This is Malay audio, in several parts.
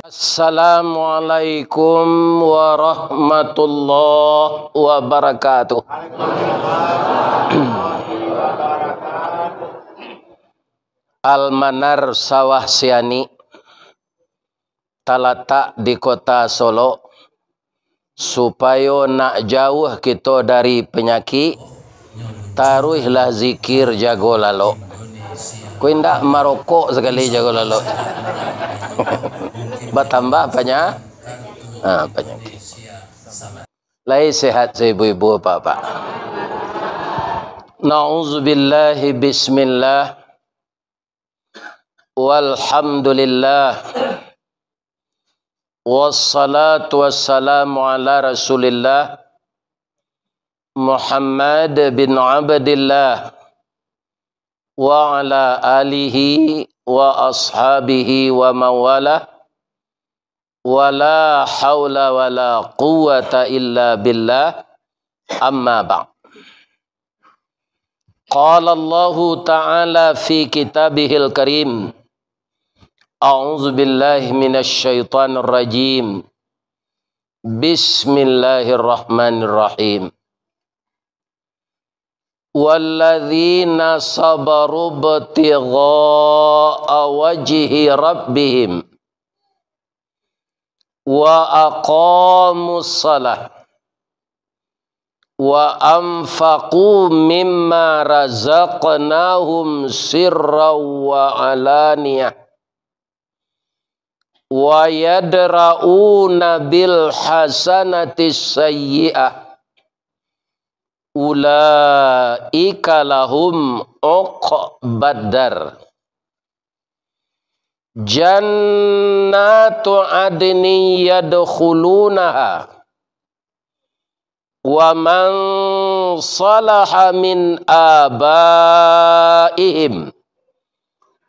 Assalamualaikum warahmatullahi wabarakatuh. Almanar Sawah Siani terletak di kota Solo. Supaya nak jauh kita dari penyakit, taruhlah zikir jago lalu. Kau indak merokok sekali jago lalu. Bertambah banyak penyakit. Lai sehat ibu-ibu bapak. Na'udzubillahi bismillah. Walhamdulillah. Wassalatu wassalamu ala Rasulillah Muhammad bin Abdillah wa ala alihi wa ashabihi wa mawalah wa la hawla wa la quwwata illa billah, amma ba'd. Qala Allah ta'ala fi kitabihil karim, a'udzu billahi minasy syaithanir rajim. Bismillahirrahmanirrahim. Walladzina sabaru ibtigha'a wajhi rabbihim wa aqamus shalah wa anfaqu mimma razaqnahum sirran wa alaniyah wa yadra'una bil hasanati sayyi'ah ulaika lahum uqbadar. Jannatu adni yadkhulunaha wa man salaha min abaihim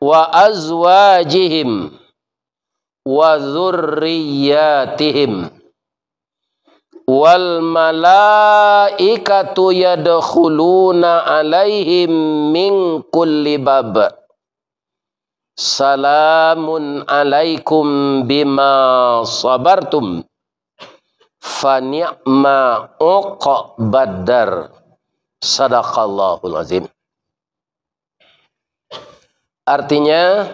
wa azwajihim wa dzurriyyatihim wal malaikatu yadkhuluna alaihim min kulli bab. Salamun alaikum bima sabartum fa ni'ma uqbadar. Sadaqallahul azim. Artinya,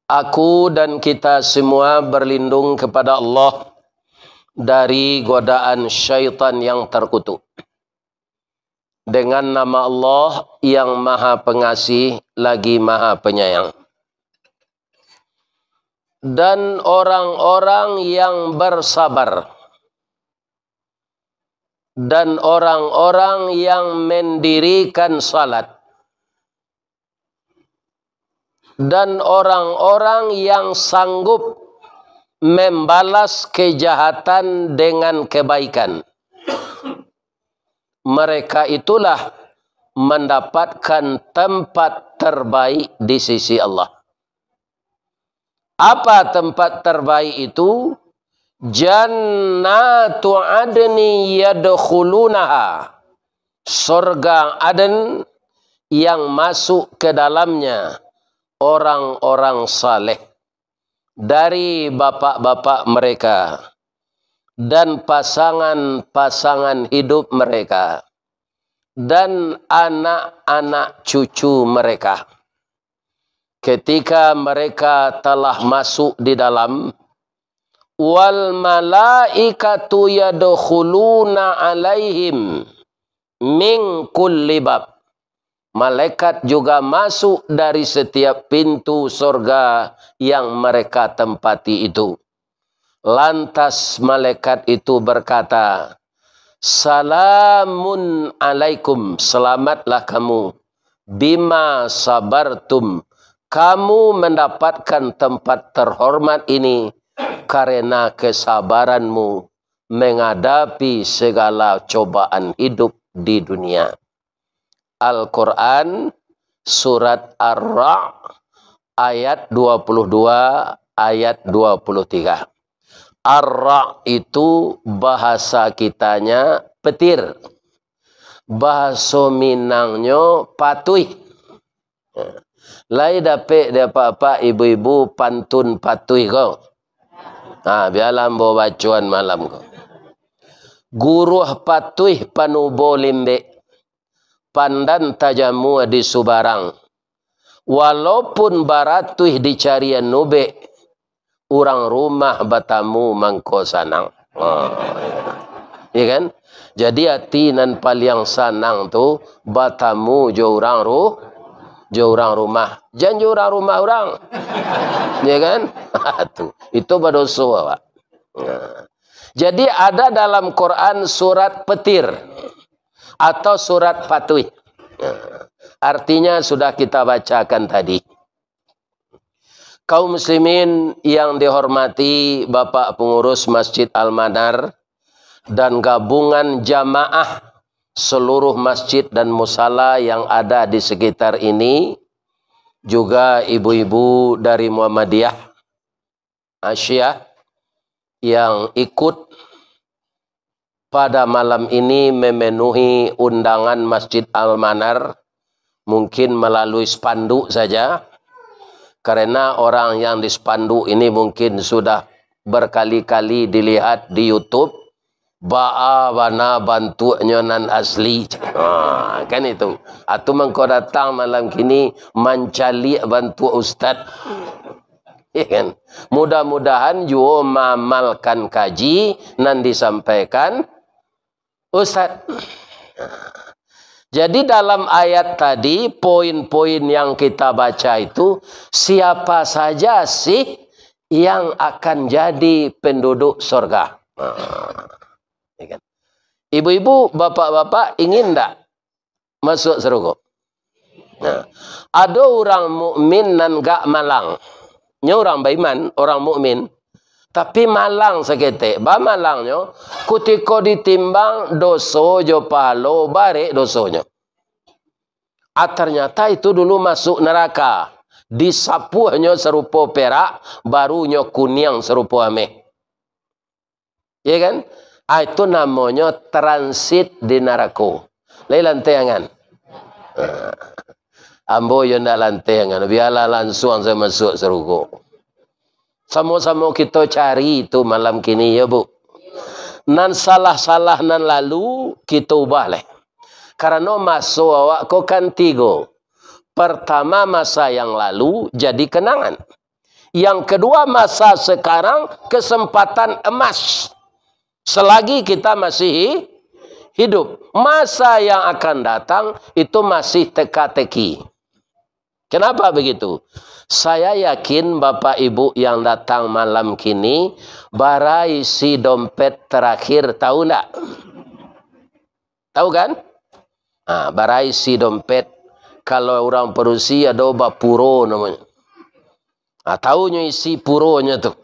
aku dan kita semua berlindung kepada Allah dari godaan syaitan yang terkutuk. Dengan nama Allah yang Maha Pengasih lagi Maha Penyayang. Dan orang-orang yang bersabar. Dan orang-orang yang mendirikan salat. Dan orang-orang yang sanggup membalas kejahatan dengan kebaikan. Mereka itulah mendapatkan tempat terbaik di sisi Allah. Apa tempat terbaik itu? Jannatu adni yadkhulunaha. Surga Aden yang masuk ke dalamnya orang-orang saleh dari bapak-bapak mereka dan pasangan-pasangan hidup mereka dan anak-anak cucu mereka. Ketika mereka telah masuk di dalam, wal malaikatu yadkhuluna alaihim min kulli bab. Malaikat juga masuk dari setiap pintu surga yang mereka tempati itu. Lantas malaikat itu berkata, salamun alaikum, selamatlah kamu. Bima sabartum, kamu mendapatkan tempat terhormat ini karena kesabaranmu menghadapi segala cobaan hidup di dunia. Al-Quran surat Ar-Ra' ayat 22 ayat 23. Ar-Ra' itu bahasa kitanya petir. Bahasa Minangnya patuih. Lai dapat dia apa-apa ibu-ibu pantun patuih kau. Biarlah ambo bacuan malam ko. Guruh patuih panubo limbe. Pandan tajamu di Subarang. Walaupun baratuih dicarian nube. Orang rumah batamu mangko sanang. Ya kan? Jadi hati nan paling sanang tu batamu jo orang rumah. Jangan jo orang rumah orang. Ya kan? Itu berdosa, Pak. Jadi ada dalam Quran surat petir atau surat patuih. Artinya sudah kita bacakan tadi. Kaum muslimin yang dihormati Bapak Pengurus Masjid Al-Manar dan gabungan jamaah seluruh masjid dan musala yang ada di sekitar ini, juga ibu-ibu dari Muhammadiyah Asyiyah yang ikut pada malam ini memenuhi undangan Masjid Al-Manar, mungkin melalui spanduk saja. Karena orang yang di spanduk ini mungkin sudah berkali-kali dilihat di YouTube. Ba'a wana bantu nyonan asli. Kan itu. Atau mengkau datang malam kini mencari bantu ustaz. Ya kan? Mudah-mudahan juga mengamalkan kaji nan disampaikan ustaz. Jadi dalam ayat tadi, poin-poin yang kita baca itu, siapa saja sih yang akan jadi penduduk surga? Ibu-ibu, bapak-bapak ingin tak masuk surga? Ada orang mukmin nan gak malang. Nya orang beriman, orang mukmin. Tapi malang seketik. Ba malangnya, ketika ditimbang dosa jo palo barek dosanya. Ternyata itu dulu masuk neraka. Disapuhnya serupa perak, barunya kuning serupa ameh. Ya kan? Itu namanya transit di neraka. Lai lantayangan. Ambo yo ndak lantayangan. Biarlah langsung saya masuk surga. Sama-sama kita cari itu malam kini ya bu. Nan salah-salah nan lalu kita ubah leh. Karena masa awak kau kan tiga. Pertama masa yang lalu jadi kenangan. Yang kedua masa sekarang kesempatan emas. Selagi kita masih hidup. Masa yang akan datang itu masih teka-teki. Kenapa begitu? Saya yakin Bapak Ibu yang datang malam kini barai isi dompet terakhir, tahu enggak? Tahu kan? Barai isi dompet. Kalau orang Perusia ada obat puro namanya. Tahunya isi puronya tuh.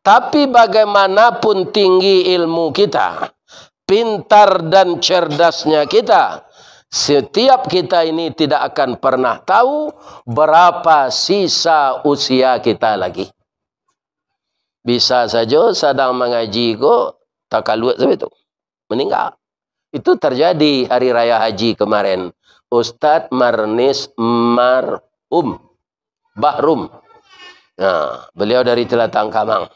Tapi bagaimanapun tinggi ilmu kita, pintar dan cerdasnya kita, setiap kita ini tidak akan pernah tahu berapa sisa usia kita lagi. Bisa saja sedang mengaji kok tak kaluat sampai itu. Meninggal. Itu terjadi hari raya haji kemarin. Ustadz Marnis Bahrum. Beliau dari Telatang Kamang.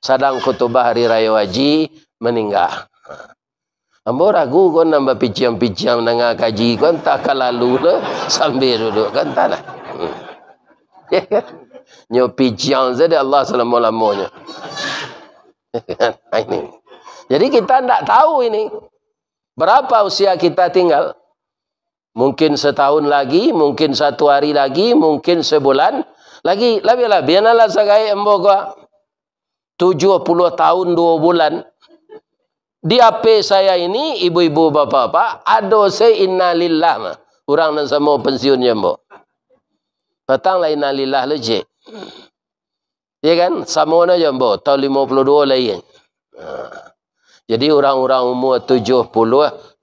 Sedang khutbah hari raya haji meninggal. Ambo ragu kau nambah pijam-pijam dengan kaji kau tak kalalu le sambil duduk kan tanah. Ya kan? Nyo pijam saja Allah selama-lamanya. Ini. Jadi kita tidak tahu ini berapa usia kita tinggal. Mungkin setahun lagi, mungkin 1 hari lagi, mungkin sebulan lagi. Lebih-lebih biarlah segai ambo kau 70 tahun 2 bulan. Di AP saya ini, ibu-ibu, bapak-bapak, ada saya innalillah. Orang yang sama pensiunnya, mbak. Datanglah innalillah lejek. Ya kan? Sama aja, mbak. Tahun 52 lain. Jadi orang-orang umur 70,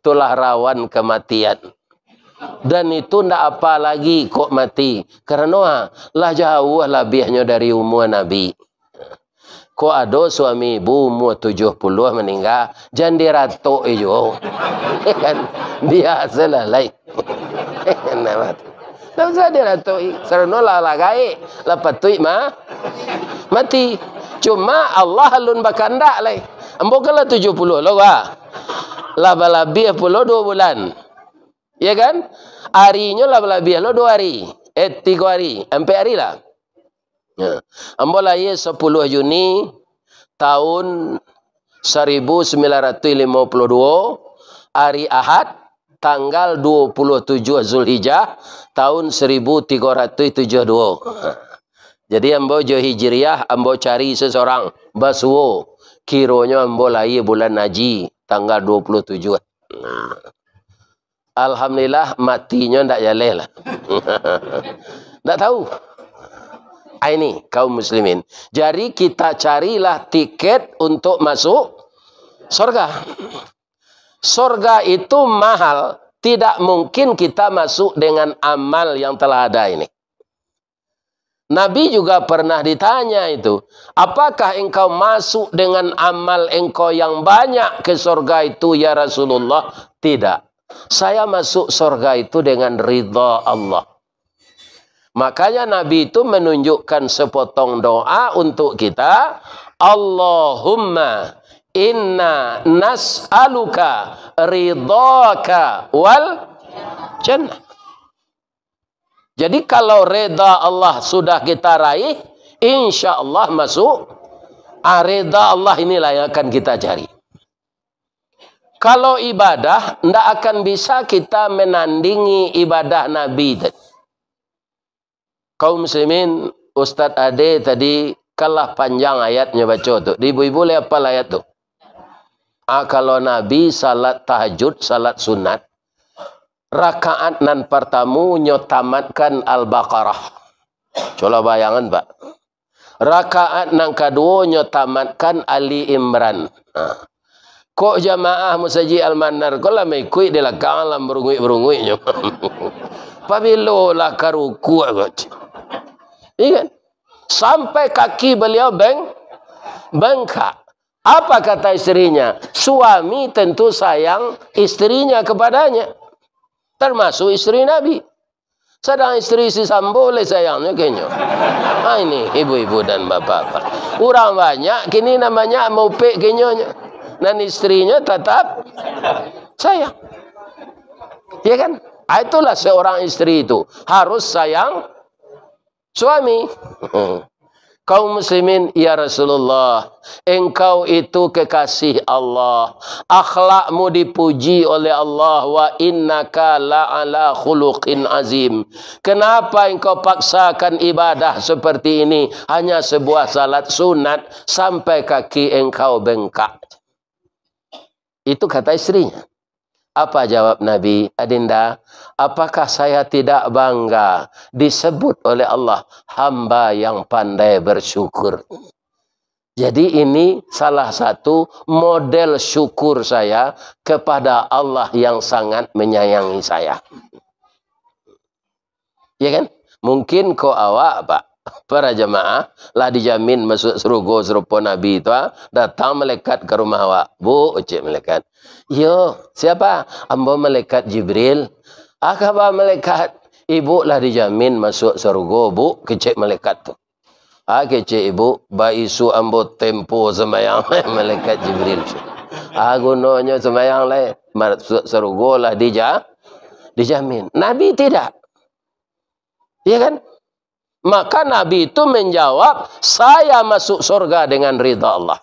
itulah rawan kematian. Dan itu tidak apa lagi kok mati. Karena lah jauh lebihnya dari umur Nabi. Kok ada suami ibu umur 70 meninggal, jangan diratok itu. Kan biasalah lain. Tak usah diratok. Serno lah lagai, lepas tu mati. Cuma Allah alun bakandak lai. Ambo kala 70 lo wa. Laba-labi 2 bulan. Ya kan? Harinya laba-labi lo 2 hari. 3 hari. 4 hari lah. Ya. Ambo lahir 10 Juni tahun 1952, hari Ahad, tanggal 27 Zulhijjah tahun 1372. Jadi ambo jo hijriah, ambo cari seseorang basuo, kironya ambo lahir bulan Haji tanggal 27. Alhamdulillah matinya ndak jaleh lah. Ndak tahu. Ini kaum muslimin. Jadi kita carilah tiket untuk masuk surga. Surga itu mahal. Tidak mungkin kita masuk dengan amal yang telah ada ini. Nabi juga pernah ditanya itu. Apakah engkau masuk dengan amal engkau yang banyak ke surga itu ya Rasulullah? Tidak. Saya masuk surga itu dengan ridha Allah. Makanya Nabi itu menunjukkan sepotong doa untuk kita. Allahumma inna nas'aluka ridhaka wal jannah. Jadi kalau reda Allah sudah kita raih, insya Allah masuk. Reda Allah inilah yang akan kita cari. Kalau ibadah, tidak akan bisa kita menandingi ibadah Nabi tadi. Kaum muslimin, Ustadz Ade tadi kalah panjang ayatnya baca tu. Ibu-ibu boleh apa ayat tu? Kalau Nabi salat tahajud, salat sunat, rakaat nan pertama nyotamatkan Al-Baqarah. Coba bayangan, Pak. Rakaat nan kedua nyotamatkan Ali Imran. Kok jamaah Musaji Al-Manar kau lah mengikut dia lah kalam berungui-berunguinya. Pabilo lah karuku agot. Iya kan? Sampai kaki beliau bengkak. Apa kata istrinya? Suami tentu sayang istrinya kepadanya. Termasuk istri Nabi. Sedang istri si Sambo boleh sayangnya kayaknya. Ini ibu-ibu dan bapak-bapak. Orang banyak kini namanya mau pek kayaknya. Dan istrinya tetap sayang. Ya kan? Itulah seorang istri itu. Harus sayang suami. Kaum muslimin, ya Rasulullah, engkau itu kekasih Allah. Akhlakmu dipuji oleh Allah. Wa innaka la'ala khuluqin azim. Kenapa engkau paksakan ibadah seperti ini? Hanya sebuah salat sunat sampai kaki engkau bengkak. Itu kata istrinya. Apa jawab Nabi? Adinda, apakah saya tidak bangga disebut oleh Allah hamba yang pandai bersyukur? Jadi ini salah satu model syukur saya kepada Allah yang sangat menyayangi saya. Ya kan? Mungkin kau awak, Pak, para jemaah lah dijamin masuk surga serupa Nabi itu. Datang malaikat ke rumah awak. Bu, cik malaikat. Yo, siapa? Ambo malaikat Jibril. Kabar malaikat. Ibu lah dijamin masuk surga, bu. Kecik malaikat tu. Kecik ibu. Baisu ambo tempo semayang. Malaikat Jibril. Gunanya semayang lah. Masuk surga lah dijamin. Nabi tidak. Ya kan? Maka Nabi itu menjawab, saya masuk surga dengan ridha Allah.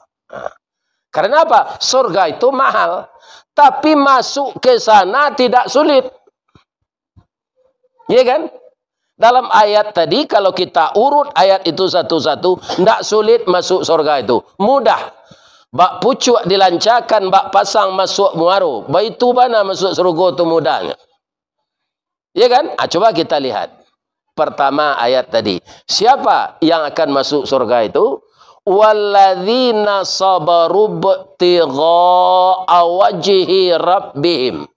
Karena apa? Surga itu mahal. Tapi masuk ke sana tidak sulit. Ya kan? Dalam ayat tadi, kalau kita urut ayat itu satu-satu, tidak sulit masuk surga itu. Mudah. Bak pucuk dilancarkan, bak pasang masuk muaru. Bak itu mana masuk surga itu mudahnya. Ya kan? Coba kita lihat. Pertama ayat tadi. Siapa yang akan masuk surga itu? Walladzina sabaru btigha'a wajhi rabbihim.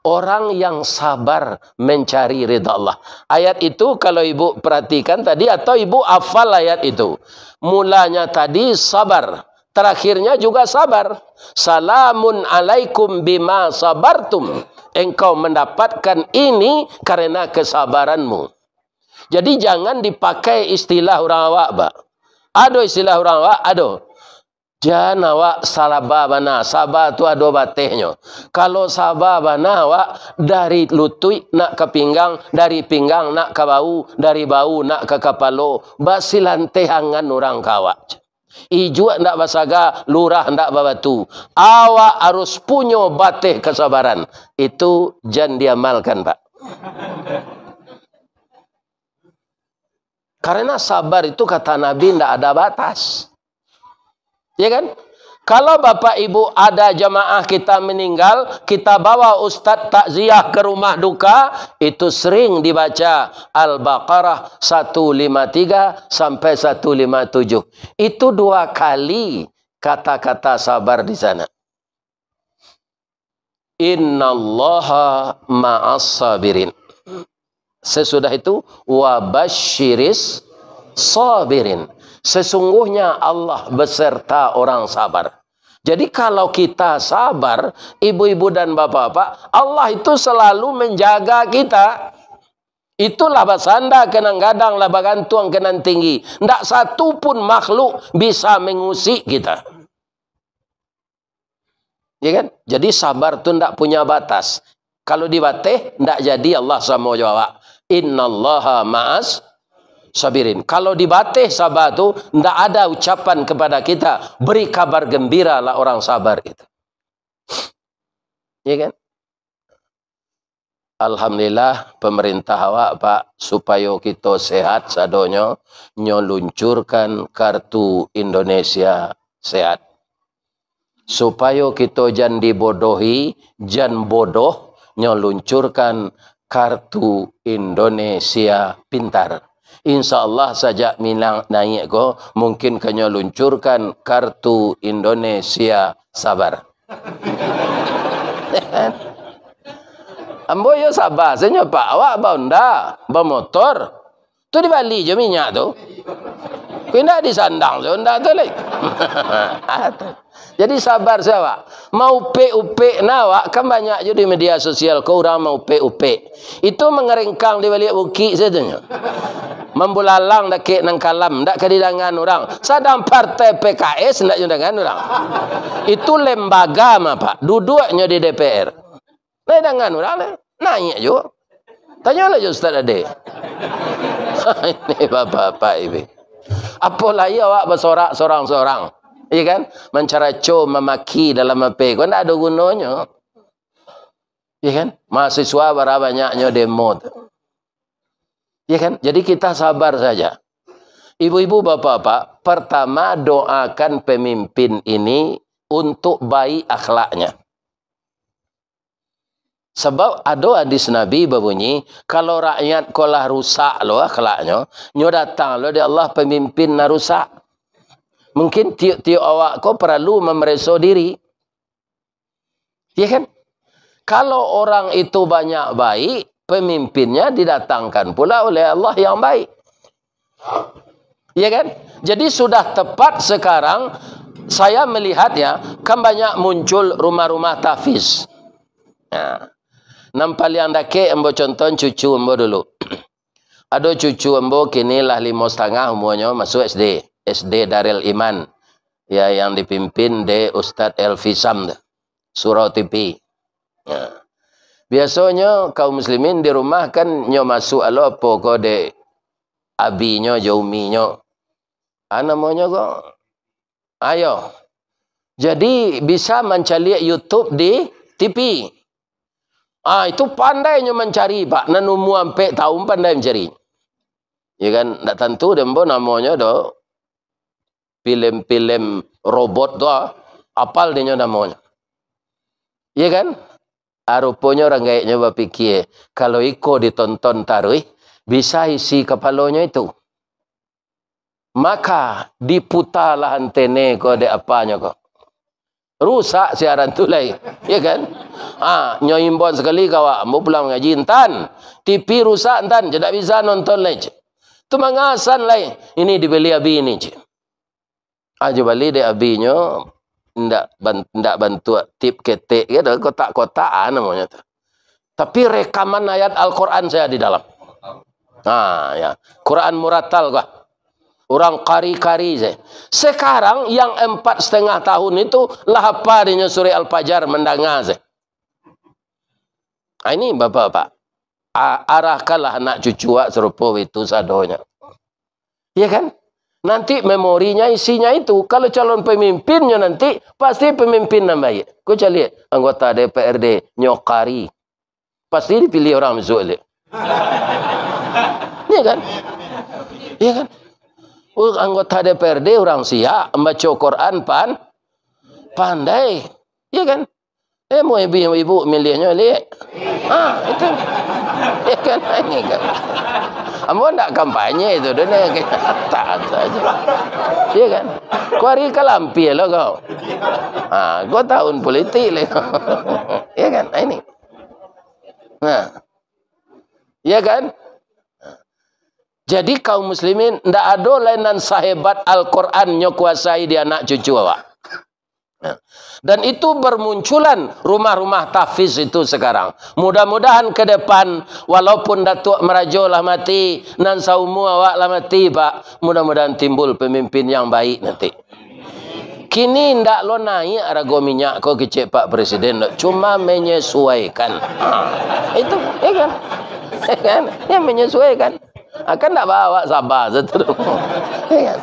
Orang yang sabar mencari ridha Allah. Ayat itu kalau ibu perhatikan tadi atau ibu hafal ayat itu. Mulanya tadi sabar. Terakhirnya juga sabar. Salamun alaikum bima sabartum. Engkau mendapatkan ini karena kesabaranmu. Jadi jangan dipakai istilah orang awak, Pak. Ado istilah orang awak, ado. Jangan awak sabar bana, sabar tu ada batihnya. Kalau sabar bana awak dari lutut nak ke pinggang, dari pinggang nak ke bau, dari bau nak ke kepala, basilantehangan orang kawak. Ijuk ndak basaga, lurah ndak babatu. Awak harus punya batih kesabaran. Itu jangan diamalkan, Pak. Karena sabar itu kata Nabi ndak ada batas. Ya kan? Kalau Bapak Ibu ada jamaah kita meninggal, kita bawa ustaz takziah ke rumah duka, itu sering dibaca Al-Baqarah 153 sampai 157. Itu 2 kali kata-kata sabar di sana. Innallaha ma'as sabirin. Sesudah itu wabasyiris sabirin. Sesungguhnya Allah beserta orang sabar. Jadi kalau kita sabar, ibu-ibu dan bapak-bapak, Allah itu selalu menjaga kita. Itulah basanda kenang gadang lah bagantuang kenan tinggi. Ndak satu pun makhluk bisa mengusik kita. Ya kan? Jadi sabar tu ndak punya batas. Kalau dibatih, ndak jadi Allah sama jawab. Innallaha ma'as sabirin. Kalau dibatih sabar tu, ndak ada ucapan kepada kita, beri kabar gembira lah orang sabar itu. Ya kan? Alhamdulillah pemerintah awak Pak, supaya kita sehat sadonyo, nyo luncurkan kartu Indonesia sehat. Supaya kita jangan dibodohi, jangan bodoh, nyo luncurkan kartu Indonesia pintar. InsyaAllah sajak minang naik ko, mungkin kanya luncurkan kartu Indonesia sabar. Ambo yo sabar, saya Pak, awak bonda, bermotor. Tu di Bali je minyak tu. Kena di sandang Honda tu lagi. Jadi sabar saya. Mau upek nawak kan banyak je di media sosial kau orang mau upek. Itu mengeringkang di balik bukit saja. Membulalang dak nang kalam ndak kedidangan orang. Sadang partai PKS ndak dengan orang. Itu lembaga mah Pak. Duduknya di DPR. Nah dengan orang naik juga. Tanyalah je Ustaz Ade. Ini bapak-bapak ini. Apalagi awak bersorak sorang-sorang. Iya kan? Mencaraco memaki dalam HP. Kau tidak ada gunanya. Iya kan? Mahasiswa berapa banyaknya demo. Iya kan? Jadi kita sabar saja. Ibu-ibu, bapak-bapak, pertama doakan pemimpin ini untuk baik akhlaknya. Sebab ada hadis Nabi berbunyi, kalau rakyat kolah rusak lo akhlaknya, nyo datang lo dia Allah pemimpin na rusak. Mungkin tiap-tiap awak ko perlu memeriksa diri. Ya kan? Kalau orang itu banyak baik, pemimpinnya didatangkan pula oleh Allah yang baik. Ya kan? Jadi sudah tepat sekarang saya melihat ya, kan banyak muncul rumah-rumah tahfiz. Nah, nampak yang dake embo contoh cucu embo dulu. Ada cucu embo kini lah 5,5 umurnya masuk SD. SD Darul Iman. Ya yang dipimpin de Ustadz Elfisam Surau TV. Ya. Biasanya kaum muslimin di rumah kan nyo masuk alo apa ko de abinyo jauminyo. Namanya ko. Ayo. Jadi bisa mencari YouTube di TV. Itu pandainya mencari Pak. Nanumu sampai tahun pandai mencari. Ya kan, tak tentu dembo namanya do film-film robot tu apal dia namanya. Ya kan? Rupanya orang kayaknya berpikir kalau iko ditonton taruh bisa isi kepalanya itu. Maka diputarlah antene ko de apanya ko. Rusak siaran tu lain. Ya kan? Nyoimbon sekali kawak. Mau pulang ngaji entan. TV rusak entan. Tidak bisa nonton lagi. Itu mengasan lain. Ini dibeli abi ini. Aja beli de abinya. Ndak bantu tip ketek. Ya, kotak-kotakan namanya. Tapi rekaman ayat Al-Quran saya di dalam. Ya. Quran muratal kah? Orang kari-kari je. Sekarang yang 4,5 tahun itu lah apa dia suri Al-Fajar mendengar je. Ini bapak-bapak. Arahkanlah anak cucu serupa itu sadonya. Ya kan? Nanti memorinya isinya itu. Kalau calon pemimpinnya nanti pasti pemimpin yang baik. Kau lihat anggota DPRD nyokari. Pasti dipilih orang Zuhli. Ya kan? Ya kan? Anggota DPRD orang siap membaca Quran pandai. Ya kan? Mau ibu milihnya lihat. Itu. Ya kan? Ini kan. Ambo nak kampanye itu dia tak saja. Ya kan? Kau hari kalampi lo kau. Kau tahun politik le. Ya kan? Ini. Ya kan? Jadi kaum muslimin ndak ada lainan sahebat Al-Quran nyo kuasai di anak cucu awak. Dan itu bermunculan rumah-rumah tahfiz itu sekarang. Mudah-mudahan ke depan walaupun Datuk Merajo lah mati, nan saumu awak lah mati pak, mudah-mudahan timbul pemimpin yang baik nanti. Kini ndak lo naik harga minyak kau kecek Pak Presiden, cuma menyesuaikan. Itu, ya kan? Ya kan? Ya menyesuaikan. Akan tak bawa sabar seterus. Ya kan?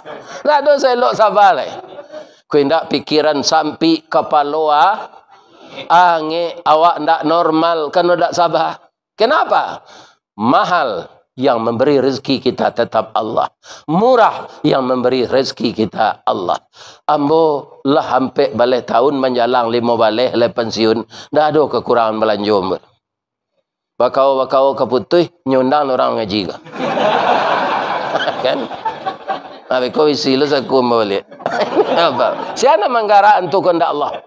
Tak ada saya elok sabar lah. Kau ndak pikiran sampai kepala ange awak ndak normal kan ndak sabar. Kenapa? Mahal yang memberi rezeki kita tetap Allah. Murah yang memberi rezeki kita Allah. Ambo lah hampir balik tahun menjalang 5 balik le pensiun. Dah ada kekurangan belanja. Bakau keputih nyundang orang ngaji ke. Kan? Habis kau isi lu saku balik. Apa? Siapa menggarak untuk kehendak Allah?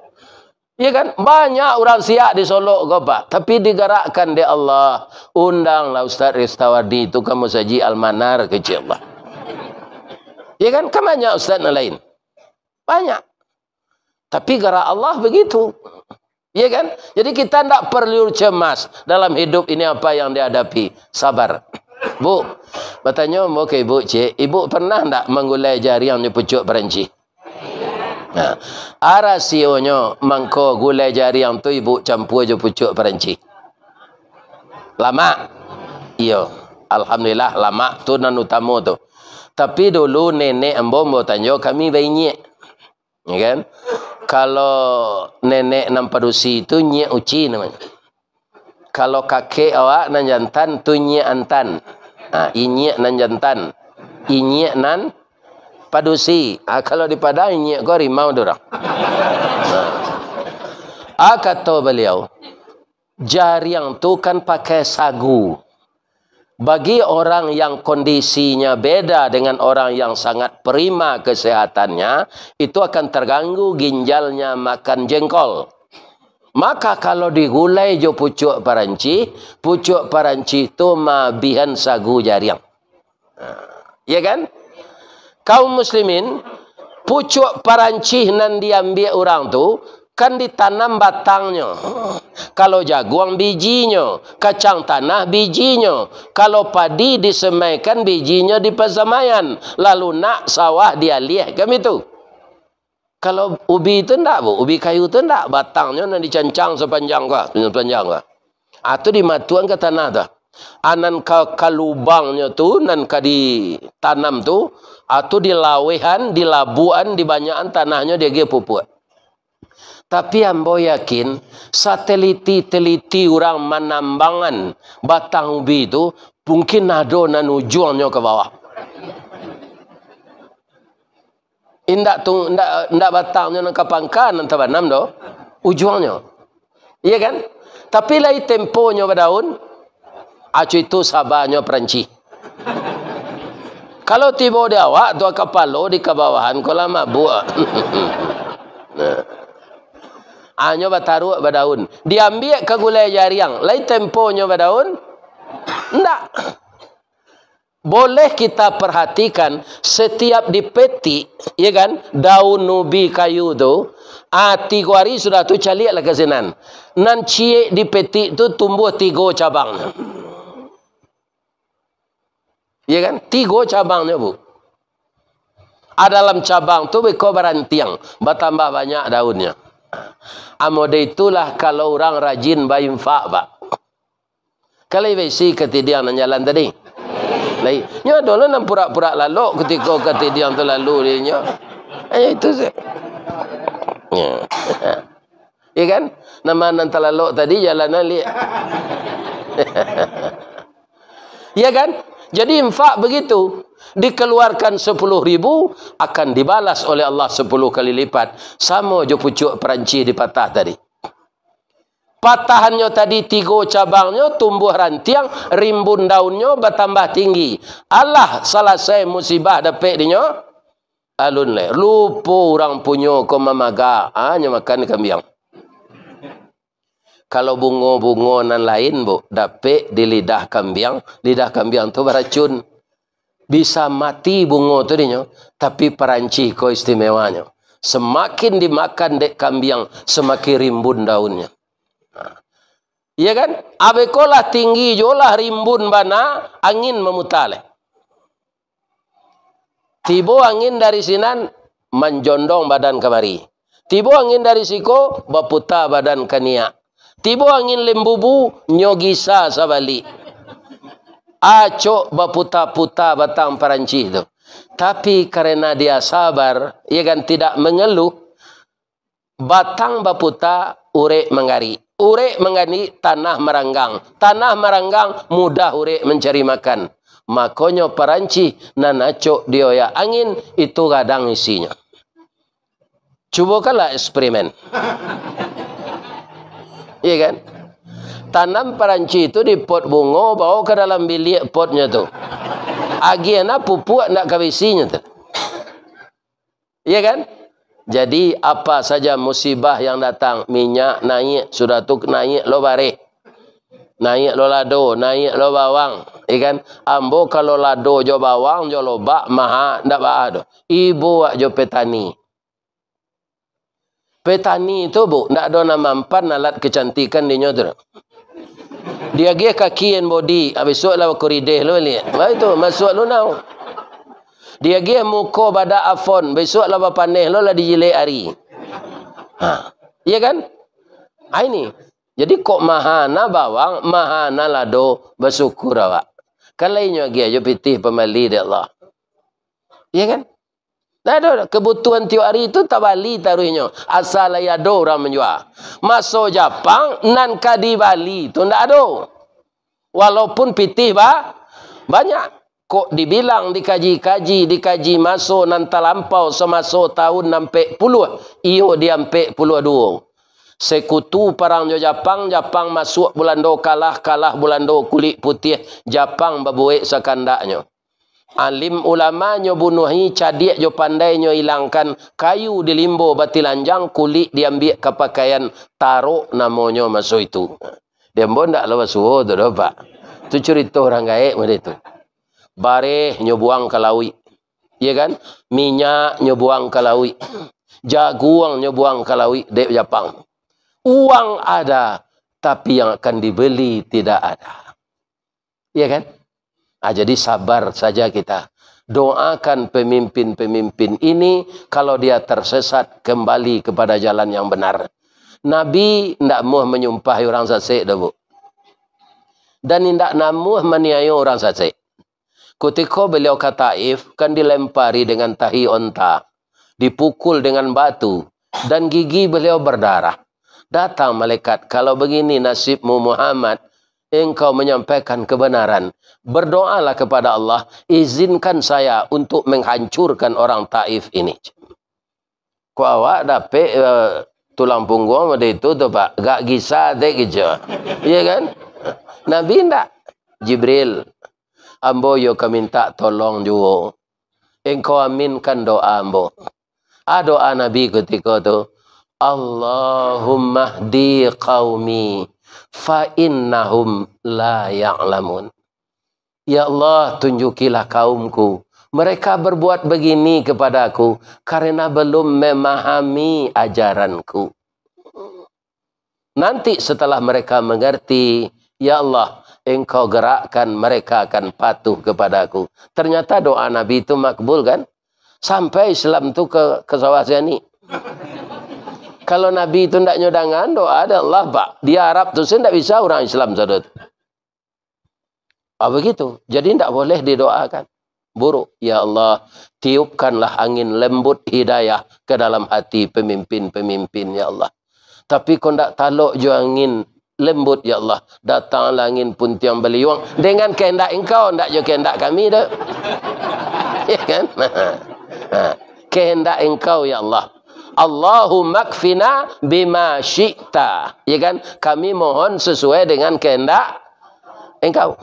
Ya kan? Banyak orang siap di Solo kau pak. Tapi digerakkan di Allah. Undanglah Ustaz Ristawardi itu kamu saji Al-Manar kecil Allah. Ya kan? Kan banyak Ustaz yang lain. Banyak. Tapi gerak Allah begitu. Ya kan? Jadi kita tidak perlu cemas dalam hidup ini apa yang dihadapi. Sabar. Bu, bertanya mau ke ibu cik, ibu pernah tak menggulai jari yang pucuk peranci? Nah, rasionya mangko gulai jari yang tu ibu campur je pucuk peranci. Lama? Iya. Alhamdulillah lama tu nan utama tu. Tapi dulu nenek ambo mau tanya kami bayi. Ya kan? Kalau nenek nampadusi itu nyek uci namanya. Kalau kakek awak nan jantan tu nyek antan. Inyek nan jantan. Inyek nan padusi. Kalau di Padang inyek kau rimau dorang. Kata beliau, jari yang tu kan pakai sagu. Bagi orang yang kondisinya beda dengan orang yang sangat prima kesehatannya, itu akan terganggu ginjalnya makan jengkol. Maka kalau digulai jo pucuk paranci itu mabihan sagu jariang. Ya kan? Kaum muslimin, pucuk paranci nan diambil orang tu, kan ditanam batangnya. Kalau jagung bijinya, kacang tanah bijinya. Kalau padi disemaikan bijinya di pesemaian. Lalu nak sawah dialih kan itu. Kalau ubi itu enggak, Bu. Ubi kayu itu enggak. Batangnya nan dicancang sepanjang kah? Sepanjang kah? Atau dimatuan ke tanah dah. Anan ka lubangnya tu, nan ka ditanam tu, atau di lawehan, di labuan, di banyakan tanahnya dia ge pupuk. Tapi ambo yakin, sateliti-teliti orang menambangan batang ubi itu, mungkin ada nan ujungnya ke bawah. Indak batangnya nak kapangkan nan tabanam do ujungnya. Iya kan? Tapi lai temponya berdaun acu itu sabarnya peranci. Kalau tiba di awak tu kapalo di kebawahan kau lama buat. Hanya bataru berdaun. Diambil ke gulai jariang. Lai temponya berdaun? Enggak. Boleh kita perhatikan setiap dipetik, ya kan, daun ubi kayu tu, 3 hari sudah tu calik lah ke sinan. Nan cie dipetik tu tumbuh 3 cabang. Ya kan, 3 cabangnya Bu. Dalam cabang tu beko berantiang, bertambah banyak daunnya. Amode itulah kalau orang rajin bayinfak, Pak. Kalau besi ketidian jalan tadi. Lai, nya dulu nam pura-pura lalu ketika ketidian tu lalu dia nya. Itu sih. Ya. Ya kan? Nama nanti lalu tadi jalanan lihat. Ya kan? Jadi infak begitu. Dikeluarkan 10.000 akan dibalas oleh Allah 10 kali lipat. Sama je pucuk peranci dipatah tadi. Patahannya tadi 3 cabangnya tumbuh rantiang, rimbun daunnya bertambah tinggi. Allah selesai musibah dapat dinyo. Alun le. Lupa orang punya ko mamaga. Hanya makan kambing. Kalau bunga-bunga nan lain, Bu, dapat di lidah kambing tu beracun. Bisa mati bunga tu dinyo, tapi peranci ko istimewanya. Semakin dimakan dek kambing, semakin rimbun daunnya. Iya kan? Abekolah tinggi jolah rimbun bana, angin memutale. Tibo angin dari sinan, menjondong badan kemari. Tibo angin dari siko, baputa badan kania. Tibo angin lembubu, nyogisa sabali. Acok baputa-puta batang peranci itu. Tapi karena dia sabar, ia kan tidak mengeluh, batang baputa urek mengari. Urek mengani tanah meranggang. Tanah meranggang mudah urek mencari makan. Makanya peranci nan acok dioyak angin itu kadang isinya. Cubakanlah eksperimen. Iya kan? Tanam peranci itu di pot bunga, bawa ke dalam bilik potnya tu. Agiana pupuk nak kawisinya tu. Iya kan? Jadi apa saja musibah yang datang, minyak naik, sudah tu naik lo bare. Naik lo lado, naik lo bawang. Iya kan? Ambo kalau lado jo bawang jo loba maha ndak baado. Ibu jo petani. Petani itu, Bu, ndak ada nama empan alat kecantikan di nyotor. Dia dia kakian body, besok lah korideh lo lihat. Bah itu masuk lo now. Dia dia muka pada afon, besok lah paneh lo lah dijilek hari. Iya kan? Ini. Jadi kok mahana bawang, mahana lado, bersyukur awak. Kalau ini dia jo pitih pemali dia Allah. Iya kan? Nah, ada kebutuhan tiap hari itu tak bali taruhnya. Asal ada orang menjual. Masuk Jepang, nan kadi Bali itu tak ada. Walaupun pitih banyak. Kok dibilang dikaji masuk nan talampau semasuk tahun nampak puluh. Iyo dia nampak puluh dua. Sekutu perang Jepang masuk bulan do kalah bulan do kulit putih. Jepang babuik sekandaknya. Alim ulama nyo bunuhi cadik jo pandai nyo hilangkan kayu di limbo batilanjang kulit diambil ke pakaian taruh namanya masuk itu. Dia pun tak lawa suhu tu dah Pak. Tu cerita orang gaib macam itu. Bareh nyo buang ke laut. Ya kan? Minyak nyo buang ke laut. Jagung nyo buang ke laut dek Jepang. Uang ada tapi yang akan dibeli tidak ada. Ya kan? Jadi sabar saja kita. Doakan pemimpin-pemimpin ini kalau dia tersesat kembali kepada jalan yang benar. Nabi tidak mahu menyumpahi orang sasik dah, Bu. Dan tidak namuh meniayu orang sasik. Ketika beliau ke Taif kan dilempari dengan tahi onta, dipukul dengan batu dan gigi beliau berdarah. Datang malaikat, kalau begini nasibmu Muhammad, engkau menyampaikan kebenaran. Berdoalah kepada Allah, izinkan saya untuk menghancurkan orang Taif ini. Kau awak dapat tulang punggung ada itu tu Pak, gak kisah dek gitu. Iya kan? Nabi ndak? Jibril, ambo yo kami minta tolong juga. Engkau aminkan doa ambo. Doa Nabi ketika tu, Allahumma hdi qaumi fa innahum la ya'lamun. Ya Allah, tunjukilah kaumku. Mereka berbuat begini kepadaku karena belum memahami ajaranku. Nanti setelah mereka mengerti, ya Allah, engkau gerakkan mereka akan patuh kepadaku. Ternyata doa Nabi itu makbul kan? Sampai Islam tu ke sawah sini. Kalau Nabi itu tidak nyodangan doa ada Allah pak. Di Arab tu tidak bisa orang Islam saudara. Begitu. Jadi tidak boleh didoakan buruk. Ya Allah, tiupkanlah angin lembut hidayah ke dalam hati pemimpin-pemimpin ya Allah. Tapi kau tidak taluk jo angin lembut ya Allah. Datanglah angin pun tiang beliung dengan kehendak engkau, tidak jo kehendak kami dah. Ya kan? Kehendak engkau ya Allah. Allahumma kfina bima syi'ta. Ya kan? Kami mohon sesuai dengan kehendak engkau.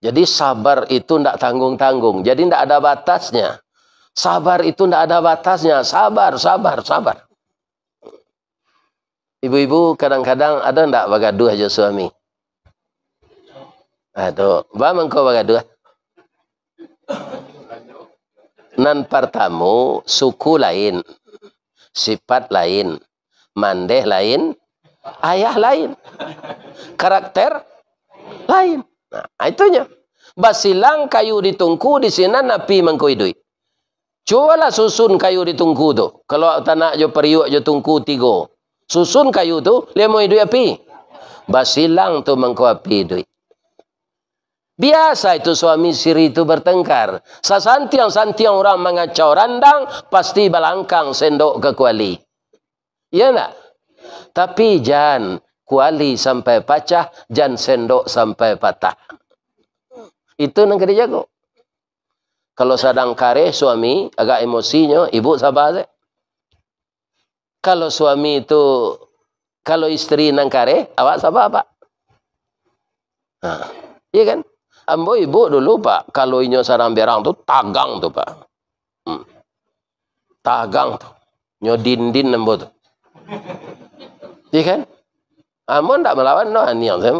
Jadi sabar itu tidak tanggung-tanggung. Jadi tidak ada batasnya. Sabar itu tidak ada batasnya. Sabar, sabar, sabar. Ibu-ibu kadang-kadang ada tidak bagaduh aja suami? Aduh, bagaimana kau bagaduh? Nan pertamu, suku lain, sifat lain, mandeh lain, ayah lain, karakter lain. Nah, itunya. Basilang kayu ditungku di sini napi mengkoidui. Cobalah susun kayu ditungku tu. Kalau tanah jo periuk jo tungku 3. Susun kayu tu, lemo idui api. Basilang tu mengko api idui. Biasa itu suami siri itu bertengkar. Sasantiang-santiang orang mengacau randang, pasti balangkang sendok ke kuali. Ya enggak? Tapi jangan kuali sampai pecah, jangan sendok sampai patah. Itu yang kena jago. Kalau sedang kare suami, agak emosinya, ibu sabar saja. Kalau suami itu, kalau istri nang kare, awak sabar pak. Nah, iya kan? Ambo ibu dulu pak, kalau inyo sarang berang tu tagang tu pak, tagang tu, nyo din ambo tu, iya kan? Ambo ndak melawan no aniang saya.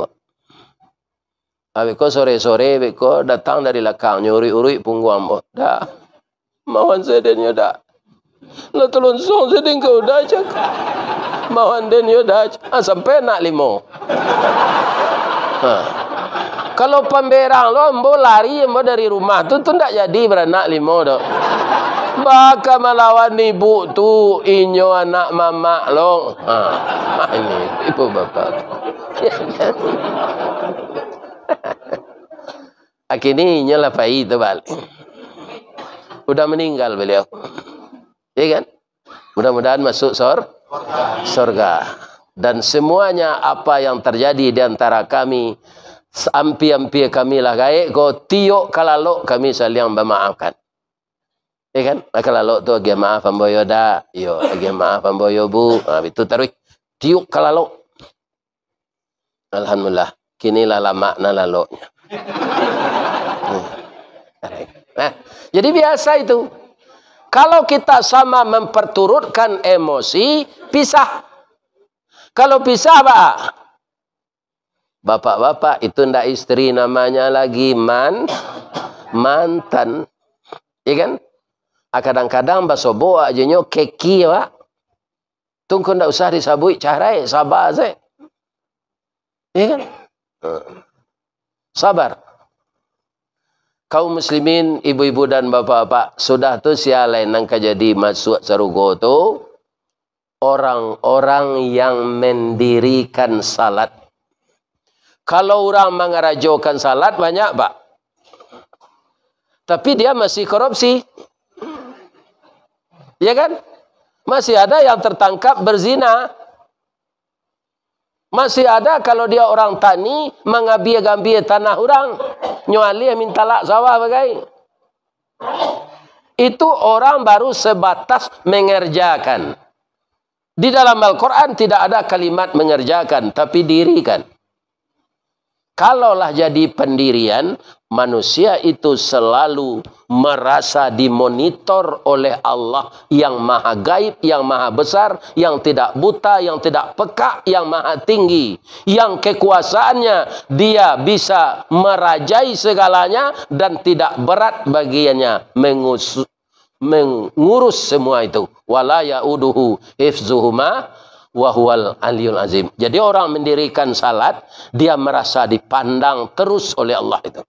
Abiko sore beko datang dari belakang nyuri punggung ambo, dah, mawan saya dan nyo dah, lo tolong song saya kau dah cak, mawan dan nyo dah, sampai nak 5. Kalau pemberang lo ambo lari ambo dari rumah tu ndak jadi beranak 5 dah. Baka melawan ibu tu inyo anak mama lo. Ini ibu bapak. Akhirnya inyo lah pai tu balik. Udah meninggal beliau. Ya kan? Mudah-mudahan masuk surga. Dan semuanya apa yang terjadi di antara kami, ampi-ampi kami lah gaik, ko tiok kalalok kami saling memaafkan. Ya kan? Kalalok tu agak maaf amboyo dah, yo agak maaf amboyo bu, itu taruh tiok kalalok. Alhamdulillah, kinilah lah makna laloknya. Jadi biasa itu. Kalau kita sama memperturutkan emosi, pisah. Kalau pisah apa? Bapak-bapak itu ndak istri namanya lagi mantan. Iya kan? Kadang-kadang basobo aja nyo keki ya, Pak. Tunggu ndak usah disabui carai, sabar aja. Iya kan? Sabar. Kaum muslimin, ibu-ibu dan bapak-bapak, sudah tu sialai nang jadi masuk sarugo tu orang-orang yang mendirikan salat. Kalau orang mengarajokan salat banyak, Pak. Tapi dia masih korupsi. Ya kan? Masih ada yang tertangkap berzina. Masih ada kalau dia orang tani mengambil tanah orang. Nyuali minta lak sawah bagai. Itu orang baru sebatas mengerjakan. Di dalam Al-Quran tidak ada kalimat mengerjakan, tapi dirikan. Kalaulah jadi pendirian, manusia itu selalu merasa dimonitor oleh Allah yang maha gaib, yang maha besar, yang tidak buta, yang tidak peka, yang maha tinggi. Yang kekuasaannya dia bisa merajai segalanya dan tidak berat bagiannya mengurus semua itu. Wala ya'uduhu hifzuhuma wa huwal aliyul azim. Jadi orang mendirikan salat, dia merasa dipandang terus oleh Allah itu.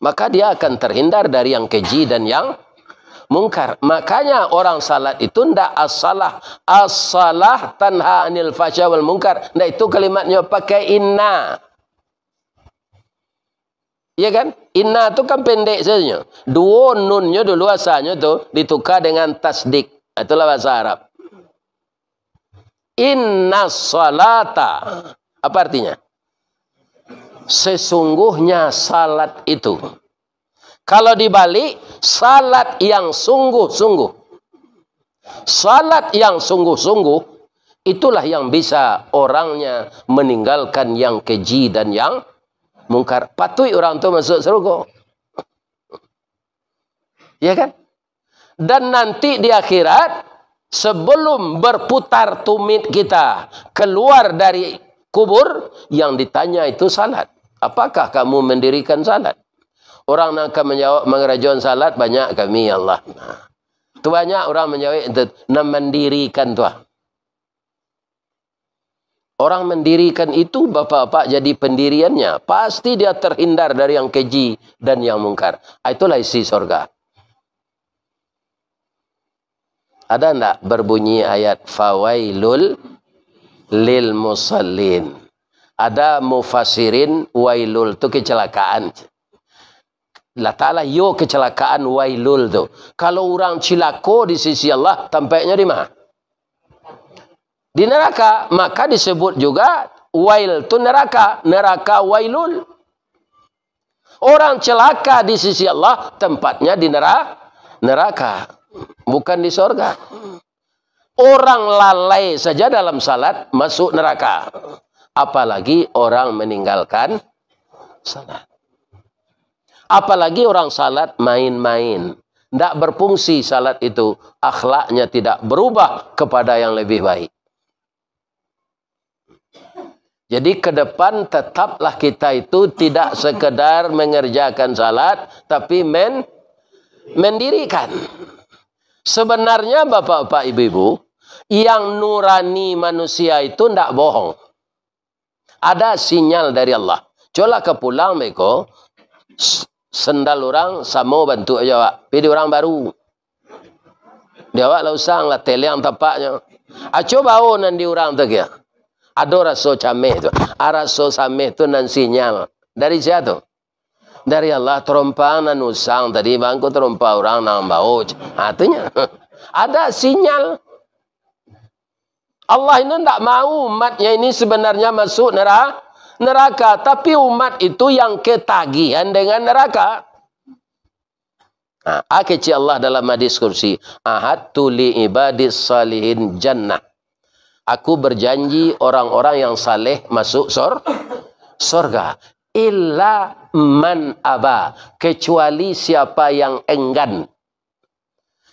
maka dia akan terhindar dari yang keji dan yang mungkar. Makanya orang salat itu ndak as-salah tanha anil fasya wal munkar. Ndak, itu kalimatnya pakai inna. Ya kan? Inna itu kan pendek saja. Dua nunnya dulu asalnya tuh ditukar dengan tasdik. Itulah bahasa Arab. Inna salata. Apa artinya? Sesungguhnya salat itu. Kalau dibalik, salat yang sungguh-sungguh. Salat yang sungguh-sungguh, itulah yang bisa orangnya meninggalkan yang keji dan yang mungkar. Patut orang itu masuk surga. Ya kan? Dan nanti di akhirat, sebelum berputar tumit kita keluar dari kubur, yang ditanya itu salat. Apakah kamu mendirikan salat? Orang akan menjawab, mengerjakan salat banyak kami, ya Allah. Itu banyak orang menjawab itu mendirikan tu. Orang mendirikan itu bapak-bapak jadi pendiriannya. Pasti dia terhindar dari yang keji dan yang mungkar. Itulah isi surga. Ada enggak berbunyi ayat fawailul lil musallin? Ada mufassirin wailul itu kecelakaan. Allah Ta'ala yo kecelakaan wailul tu. Kalau orang cilako di sisi Allah, tampaknya di mana? Di neraka. Maka disebut juga wail tu neraka. Neraka wailul. Orang celaka di sisi Allah, tempatnya di neraka. Bukan di surga. Orang lalai saja dalam salat masuk neraka. Apalagi orang meninggalkan salat. Apalagi orang salat main-main. Tidak berfungsi salat itu. Akhlaknya tidak berubah kepada yang lebih baik. Jadi ke depan tetaplah kita itu tidak sekedar mengerjakan salat, tapi mendirikan. Sebenarnya bapak-bapak ibu-ibu, yang nurani manusia itu tidak bohong. Ada sinyal dari Allah. Coba ke pulang mereka, sendal orang sama bantu aja wak. Pilih orang baru. Dia wak lah usang lah teleng tapaknya. Coba nanti orang tu kia. Ada rasa cameh tu. Rasa cameh tu nan sinyal. Dari siapa tu? Dari Allah terompang nan usang tadi bangku terompang orang nang bau. Itunya. Ada sinyal. Allah ini tidak mau umatnya ini sebenarnya masuk neraka. Tapi umat itu yang ketagihan dengan neraka. Kecil Allah dalam hadis kursi. Ahadtu li ibadis salihin jannah. Aku berjanji orang-orang yang saleh masuk surga. Illa man aba. Kecuali siapa yang enggan.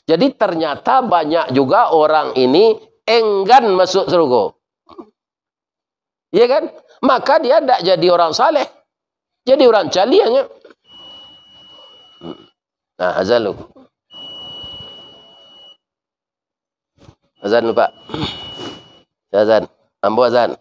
Jadi ternyata banyak juga orang ini enggan masuk surga. Ya kan? Maka dia tidak jadi orang saleh. Jadi orang caliannya. Nah, azan lu. Azan lu, Pak. Azan. Ambo azan.